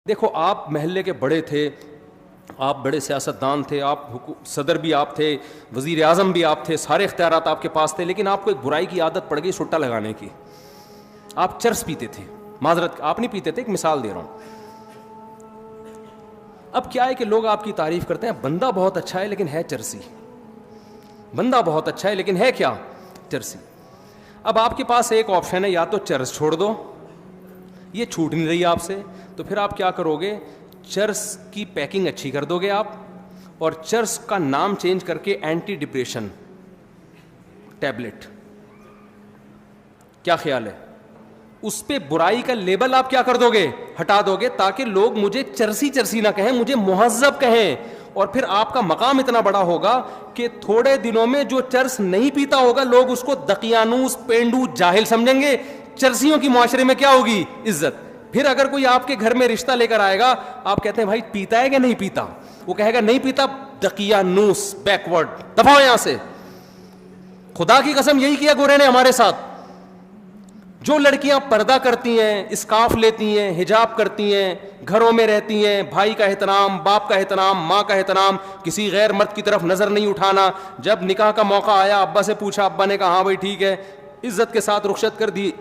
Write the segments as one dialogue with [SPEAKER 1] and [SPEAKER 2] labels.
[SPEAKER 1] دیکھو آپ محلے کے بڑے تھے, آپ بڑے سیاستدان تھے, آپ صدر بھی آپ تھے, وزیر اعظم بھی آپ تھے, سارے اختیارات آپ کے پاس تھے, لیکن آپ کو ایک برائی کی عادت پڑ گئی سٹا لگانے کی. آپ چرس پیتے تھے. معذرت, آپ نہیں پیتے تھے, ایک مثال دے رہا ہوں. اب کیا ہے کہ لوگ آپ کی تعریف کرتے ہیں, بندہ بہت اچھا ہے لیکن ہے چرسی, بندہ بہت اچھا ہے لیکن ہے کیا, چرسی. اب آپ کے پاس ایک آپشن ہے, یا تو چرس چھوڑ دو, یہ چھوٹ نہیں رہی آپ سے, تو پھر آپ کیا کرو گے, چرس کی پیکنگ اچھی کر دو گے آپ, اور چرس کا نام چینج کر کے اینٹی ڈپریشن ٹیبلٹ. کیا خیال ہے, اس پہ برائی کا لیبل آپ کیا کر دو گے, ہٹا دو گے, تاکہ لوگ مجھے چرسی چرسی نہ کہیں, مجھے مہذب کہیں. اور پھر آپ کا مقام اتنا بڑا ہوگا کہ تھوڑے دنوں میں جو چرس نہیں پیتا ہوگا لوگ اس کو دقیانوس, پینڈو, جاہل سمجھیں گے. چرسیوں کی معاشرے میں کیا ہوگی, عزت. پھر اگر کوئی آپ کے گھر میں رشتہ لے کر آئے گا, آپ کہتے ہیں بھائی پیتا ہے کہ نہیں پیتا, وہ کہے گا نہیں پیتا, دقیانوس, بیکورڈ, دفعہ یہاں سے. خدا کی قسم یہی کیا گورے نے ہمارے ساتھ. جو لڑکیاں پردہ کرتی ہیں, اسکارف لیتی ہیں, حجاب کرتی ہیں, گھروں میں رہتی ہیں, بھائی کا احترام, باپ کا احترام, ماں کا احترام, کسی غیر مرد کی طرف نظر نہیں اٹھانا. جب نکاح کا موقع آیا, ابا سے پوچھا, ابا نے کہا ہاں بھائی ٹھیک ہے, عزت کے ساتھ رخصت کر دی,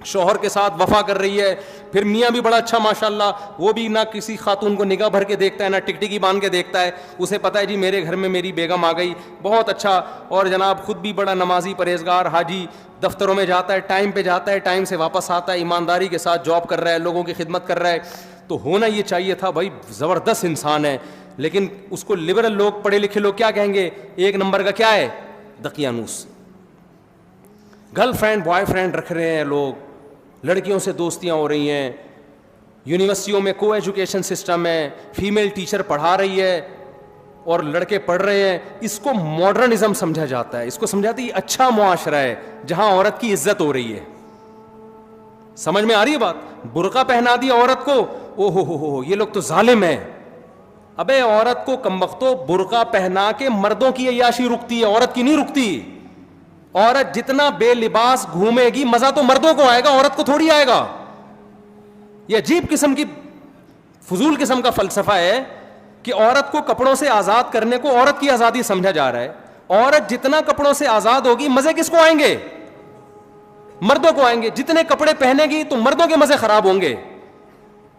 [SPEAKER 1] شوہر کے ساتھ وفا کر رہی ہے. پھر میاں بھی بڑا اچھا ماشاءاللہ, وہ بھی نہ کسی خاتون کو نگاہ بھر کے دیکھتا ہے, نہ ٹکٹکی باندھ کے دیکھتا ہے. اسے پتہ ہے جی میرے گھر میں میری بیگم آ گئی, بہت اچھا. اور جناب خود بھی بڑا نمازی, پرہیزگار, حاجی, دفتروں میں جاتا ہے, ٹائم پہ جاتا ہے, ٹائم سے واپس آتا ہے, ایمانداری کے ساتھ جاب کر رہا ہے, لوگوں کی خدمت کر رہا ہے. تو ہونا یہ چاہیے تھا بھائی زبردست انسان ہے. لیکن اس کو لبرل لوگ, پڑھے لکھے لوگ کیا کہیں گے, ایک نمبر کا کیا ہے, دقیانوس. گرل فرینڈ بوائے فرینڈ رکھ رہے ہیں لوگ, لڑکیوں سے دوستیاں ہو رہی ہیں, یونیورسٹیوں میں کو ایجوکیشن سسٹم ہے, فیمیل ٹیچر پڑھا رہی ہے اور لڑکے پڑھ رہے ہیں. اس کو ماڈرنزم سمجھا جاتا ہے, اس کو سمجھاتے یہ اچھا معاشرہ ہے جہاں عورت کی عزت ہو رہی ہے. سمجھ میں آ رہی ہے بات. برقع پہنا دی عورت کو, او ہو یہ لوگ تو ظالم ہیں. ابے عورت کو کمبختو برقع پہنا کے مردوں کی عیاشی رکتی ہے, عورت کی نہیں رکتی. عورت جتنا بے لباس گھومے گی مزہ تو مردوں کو آئے گا, عورت کو تھوڑی آئے گا. یہ عجیب قسم کی فضول قسم کا فلسفہ ہے کہ عورت کو کپڑوں سے آزاد کرنے کو عورت کی آزادی سمجھا جا رہا ہے. عورت جتنا کپڑوں سے آزاد ہوگی مزے کس کو آئیں گے, مردوں کو آئیں گے. جتنے کپڑے پہنے گی تو مردوں کے مزے خراب ہوں گے.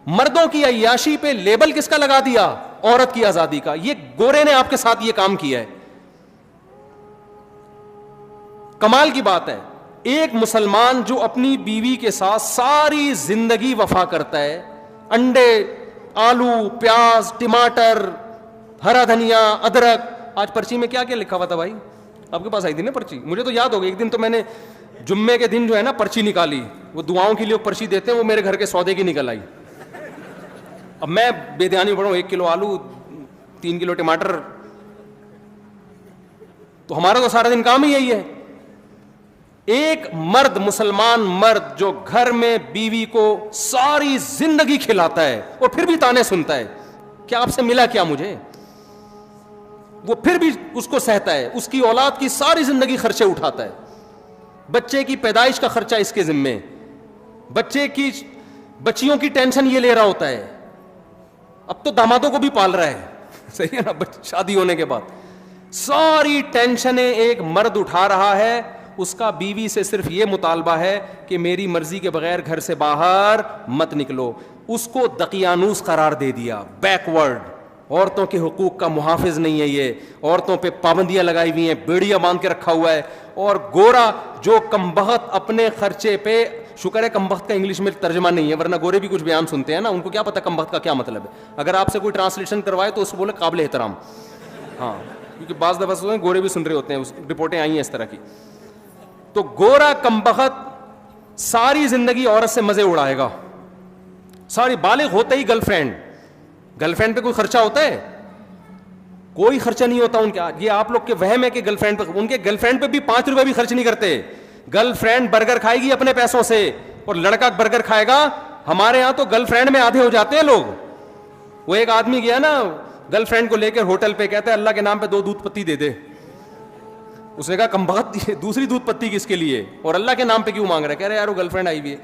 [SPEAKER 1] مردوں کی عیاشی پہ لیبل کس کا لگا دیا, عورت کی آزادی کا. یہ گورے نے آپ کے ساتھ یہ کام کیا ہے. کمال کی بات ہے, ایک مسلمان جو اپنی بیوی کے ساتھ ساری زندگی وفا کرتا ہے, انڈے, آلو, پیاز, ٹماٹر, ہرا دھنیا, ادرک. آج پرچی میں کیا کیا لکھا ہوا تھا بھائی, آپ کے پاس آئی تھی نا پرچی, مجھے تو یاد ہو گئی. ایک دن تو میں نے جمعے کے دن جو ہے نا پرچی نکالی, وہ دعاؤں کے لیے پرچی دیتے ہیں, وہ میرے گھر کے سودے کی نکل آئی. اب میں بے دھیانی پڑھوں, 1 کلو آلو, 3 کلو ٹماٹر, تو ہمارا تو سارا دن کام ہی یہی ہے. ایک مرد, مسلمان مرد جو گھر میں بیوی کو ساری زندگی کھلاتا ہے اور پھر بھی تانے سنتا ہے, کیا آپ سے ملا کیا مجھے, وہ پھر بھی اس کو سہتا ہے, اس کی اولاد کی ساری زندگی خرچے اٹھاتا ہے, بچے کی پیدائش کا خرچہ اس کے ذمے, بچے کی بچیوں کی ٹینشن یہ لے رہا ہوتا ہے. اب تو دامادوں کو بھی پال رہا ہے, صحیح ہے نا, شادی ہونے کے بعد ساری ٹینشنیں ایک مرد اٹھا رہا ہے. اس کا بیوی سے صرف یہ مطالبہ ہے کہ میری مرضی کے بغیر گھر سے باہر مت نکلو. اس کو دقیانوس قرار دے دیا, بیکورڈ. عورتوں کے حقوق کا محافظ نہیں ہے یہ, عورتوں پہ پابندیاں لگائی ہوئی ہیں, بیڑیاں باندھ کے رکھا ہوا ہے. اور گورا جو کمبخت اپنے خرچے پہ, شکر ہے کمبخت کا انگلش میں ترجمہ نہیں ہے, ورنہ گورے بھی کچھ بیان سنتے ہیں نا, ان کو کیا پتا کمبخت کا کیا مطلب ہے. اگر آپ سے کوئی ٹرانسلیشن کروائے تو اس کو بولے قابل احترام. ہاں, کیونکہ بعض دفعہ گورے بھی سن رہے ہوتے ہیں, رپورٹیں آئی ہیں اس طرح کی. تو گورا کمبخت ساری زندگی عورت سے مزے اڑائے گا, ساری, بالغ ہوتے ہی گرل فرینڈ پہ کوئی خرچہ ہوتا ہے, کوئی خرچہ نہیں ہوتا ان کے. یہ آپ لوگ کے وہم ہے کہ گرل فرینڈ پہ, ان کے گرل فرینڈ پہ بھی 5 روپے بھی خرچ نہیں کرتے. گرل فرینڈ برگر کھائے گی اپنے پیسوں سے اور لڑکا برگر کھائے گا. ہمارے ہاں تو گرل فرینڈ میں آدھے ہو جاتے ہیں لوگ. وہ ایک آدمی گیا نا گرل فرینڈ کو لے کر ہوٹل پہ, کہتا ہے اللہ کے نام پہ 2 دودھ پتی دے دے. اس نے کہا کم بخت دوسری دودھ پتی کس کے لیے, اور اللہ کے نام پہ کیوں مانگ رہا ہے. کہہ رہے یار وہ گرل فرینڈ آئی ہوئی ہے.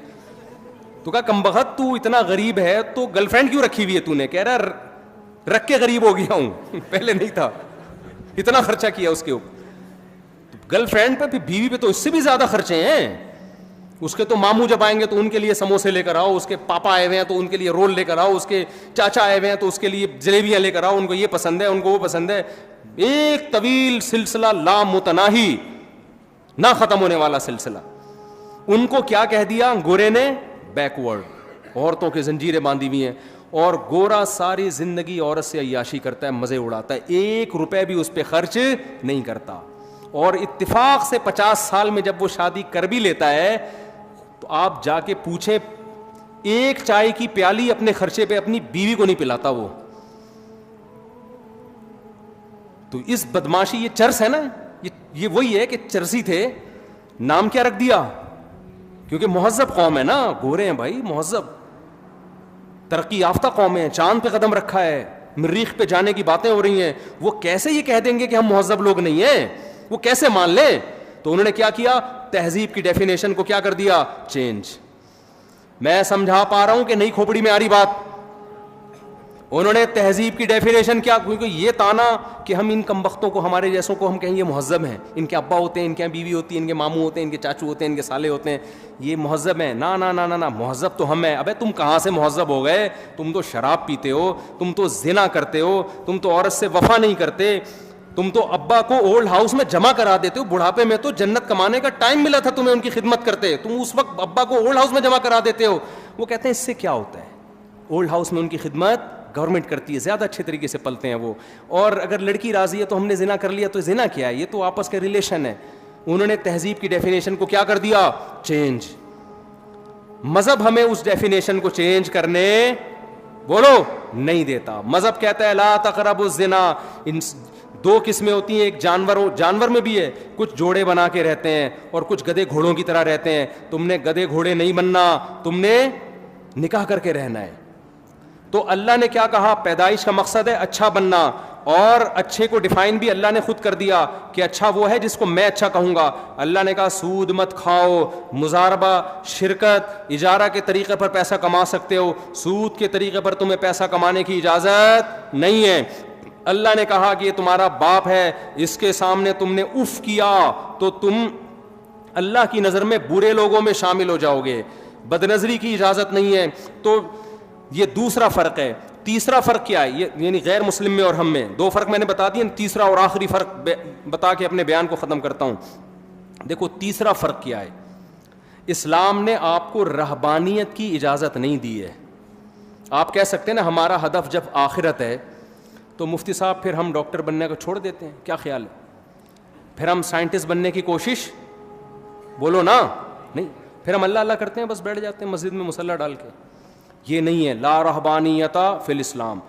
[SPEAKER 1] تو کہا کمبخت تو اتنا غریب ہے تو گرل فرینڈ کیوں رکھی ہوئی ہے تو نے؟ کہہ رہا رکھ کے غریب ہو گیا ہوں پہلے نہیں تھا. اتنا خرچہ کیا اس کے اوپر. گرل فرینڈ پہ پھر بیوی پہ تو اس سے بھی زیادہ خرچے ہیں. اس کے تو ماموں جب آئیں گے تو ان کے لیے سموسے لے کر آؤ, اس کے پاپا آئے ہوئے ہیں تو ان کے لیے رول لے کر آؤ, اس کے چاچا آئے ہوئے ہیں تو اس کے لیے جلیبیاں لے کر آؤ, ان کو یہ پسند ہے, ان کو وہ پسند ہے. ایک طویل سلسلہ لا متناہی, نہ ختم ہونے والا سلسلہ. ان کو کیا کہہ دیا گورے نے؟ بیکورڈ. عورتوں کے زنجیریں باندھی ہوئی ہیں. اور گورا ساری زندگی عورت سے عیاشی کرتا ہے, مزے اڑاتا ہے, 1 روپے بھی اس پہ خرچ نہیں کرتا. اور اتفاق سے 50 سال میں جب وہ شادی کر بھی لیتا ہے تو آپ جا کے پوچھیں, ایک چائے کی پیالی اپنے خرچے پہ اپنی بیوی کو نہیں پلاتا وہ. تو اس بدماشی, یہ چرس ہے نا, یہ وہی ہے کہ چرسی تھے. نام کیا رکھ دیا؟ کیونکہ مہذب قوم ہے نا, گورے ہیں بھائی, مہذب ترقی یافتہ قوم ہیں, چاند پہ قدم رکھا ہے, مریخ پہ جانے کی باتیں ہو رہی ہیں. وہ کیسے یہ کہہ دیں گے کہ ہم مہذب لوگ نہیں ہیں؟ وہ کیسے مان لیں؟ تو انہوں نے کیا کیا؟ تہذیب کی ڈیفینیشن کو کیا کر دیا؟ چینج. میں سمجھا پا رہا ہوں کہ نہیں کھوپڑی میں آ رہی بات؟ انہوں نے تہذیب کی ڈیفینیشن کیا, کیونکہ یہ تانا کہ ہم ان کمبختوں کو, ہمارے جیسوں کو ہم کہیں یہ مہذب ہیں, ان کے ابا ہوتے ہیں, ان کے بیوی ہوتی ہے, ان کے ماموں ہوتے ہیں, ان کے چاچو ہوتے ہیں, ان کے سالے ہوتے ہیں, یہ مہذب ہیں. نا نا نا نا نا, مہذب تو ہم ہیں. ابے تم کہاں سے مہذب ہو گئے؟ تم تو شراب پیتے ہو, تم تو زنا کرتے ہو, تم تو عورت سے وفا نہیں کرتے, تم تو ابا کو اولڈ ہاؤس میں جمع کرا دیتے ہو. بڑھاپے میں تو جنت کمانے کا ٹائم ملا تھا تمہیں ان کی خدمت کرتے, تم اس وقت ابا کو اولڈ ہاؤس میں جمع کرا دیتے ہو. وہ کہتے ہیں اس سے کیا ہوتا ہے؟ اولڈ ہاؤس میں ان کی خدمت گورنمنٹ کرتی ہے, زیادہ اچھے طریقے سے پلتے ہیں وہ. اور اگر لڑکی راضی ہے تو ہم نے زنا کر لیا, تو زنا کیا ہے؟ یہ تو آپس کے ریلیشن ہے. انہوں نے تہذیب کی ڈیفینیشن کو کیا کر دیا؟ چینج. مذہب ہمیں اس ڈیفینیشن کو چینج کرنے بولو نہیں دیتا. مذہب کہتا ہے لا تقربوا الزنا. دو قسمیں ہوتی ہیں, ایک جانور میں بھی ہے, کچھ جوڑے بنا کے رہتے ہیں اور کچھ گدھے گھوڑوں کی طرح رہتے ہیں. تم نے گدھے گھوڑے نہیں بننا, تم نے نکاح کر کے رہنا ہے. تو اللہ نے کیا کہا؟ پیدائش کا مقصد ہے اچھا بننا, اور اچھے کو ڈیفائن بھی اللہ نے خود کر دیا کہ اچھا وہ ہے جس کو میں اچھا کہوں گا. اللہ نے کہا سود مت کھاؤ, مزاربہ, شرکت, اجارہ کے طریقے پر پیسہ کما سکتے ہو, سود کے طریقے پر تمہیں پیسہ کمانے کی اجازت نہیں ہے. اللہ نے کہا کہ یہ تمہارا باپ ہے, اس کے سامنے تم نے اف کیا تو تم اللہ کی نظر میں برے لوگوں میں شامل ہو جاؤ گے. بدنظری کی اجازت نہیں ہے. تو یہ دوسرا فرق ہے. تیسرا فرق کیا ہے؟ یہ یعنی غیر مسلم میں اور ہم میں 2 فرق میں نے بتا دیے. تیسرا اور آخری فرق بتا کے اپنے بیان کو ختم کرتا ہوں. دیکھو تیسرا فرق کیا ہے. اسلام نے آپ کو رہبانیت کی اجازت نہیں دی ہے. آپ کہہ سکتے ہیں نا ہمارا ہدف جب آخرت ہے تو مفتی صاحب پھر ہم ڈاکٹر بننے کو چھوڑ دیتے ہیں, کیا خیال ہے؟ پھر ہم سائنٹسٹ بننے کی کوشش, بولو نا, نہیں, پھر ہم اللہ اللہ کرتے ہیں, بس بیٹھ جاتے ہیں مسجد میں مصلی ڈال کے. یہ نہیں ہے. لا رہبانیت فی الاسلام.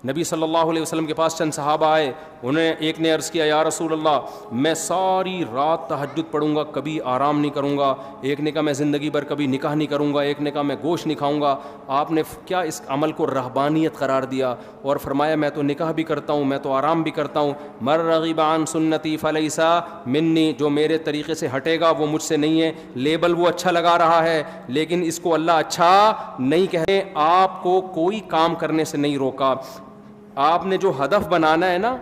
[SPEAKER 1] نبی صلی اللہ علیہ وسلم کے پاس چند صحابہ آئے, انہیں ایک نے عرض کیا یا رسول اللہ میں ساری رات تہجد پڑھوں گا, کبھی آرام نہیں کروں گا. ایک نے کہا میں زندگی بھر کبھی نکاح نہیں کروں گا. ایک نے کہا میں گوشت نہیں کھاؤں گا. آپ نے کیا اس عمل کو رہبانیت قرار دیا اور فرمایا میں تو نکاح بھی کرتا ہوں, میں تو آرام بھی کرتا ہوں. مر رغب عن سنتی فلیس منی, جو میرے طریقے سے ہٹے گا وہ مجھ سے نہیں ہے. لیبل وہ اچھا لگا رہا ہے لیکن اس کو اللہ اچھا نہیں کہے. آپ کو کوئی کام کرنے سے نہیں روکا. آپ نے جو ہدف بنانا ہے نا,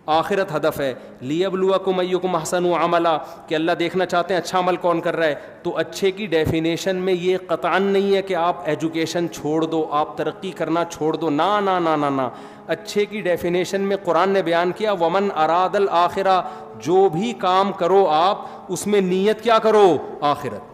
[SPEAKER 1] آخرت ہدف ہے. لیبلوکم ایکم احسن عملا, کہ اللہ دیکھنا چاہتے ہیں اچھا عمل کون کر رہا ہے. تو اچھے کی ڈیفینیشن میں یہ قطعاً نہیں ہے کہ آپ ایجوکیشن چھوڑ دو, آپ ترقی کرنا چھوڑ دو. نا نا نا نا نا. اچھے کی ڈیفینیشن میں قرآن نے بیان کیا ومن اراد الآخرہ, جو بھی کام کرو آپ اس میں نیت کیا کرو؟ آخرت.